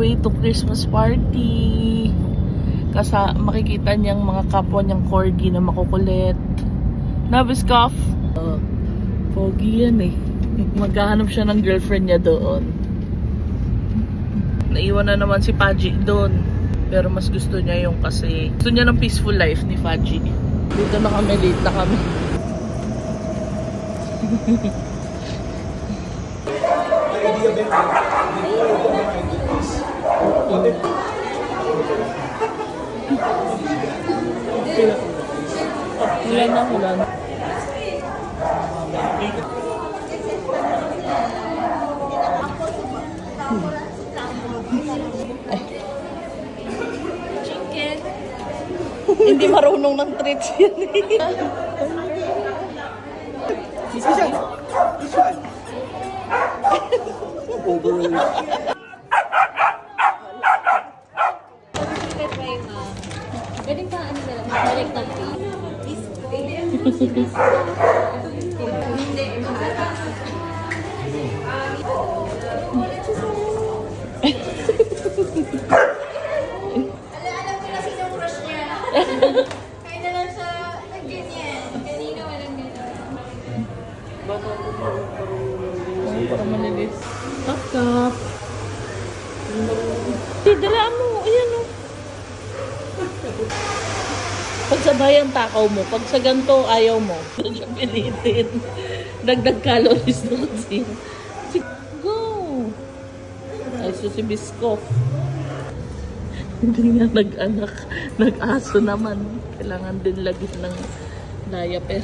way to Christmas party. Makikita niyang mga kapwa niyang corgi na makukulit. Nabiskoff? Pogi yan eh. Maghahanap siya ng girlfriend niya doon. Naiwan na naman si Paji doon. Pero mas gusto niya yung kasi gusto niya ng peaceful life ni Paji. Dito na kami, late na kami. Wala na. Chicken. Hindi marunong ng treats yan eh. This one. Pwede pa ano na lang, balik ng Alam ko na sino crush niya. Kaya na lang siya nag-ganyan. Kanina walang ganyan. Para malilis. Kap. Dala mo. Ayan o. Pag sa bayang takaw mo, pag sa ganito ayaw mo. Siya pilitin. Dagdag calories na kasi. Go! Ay, so si Biscoff. Hindi nga nag-anak. Nag-aso naman. Kailangan din lagyan ng diaper.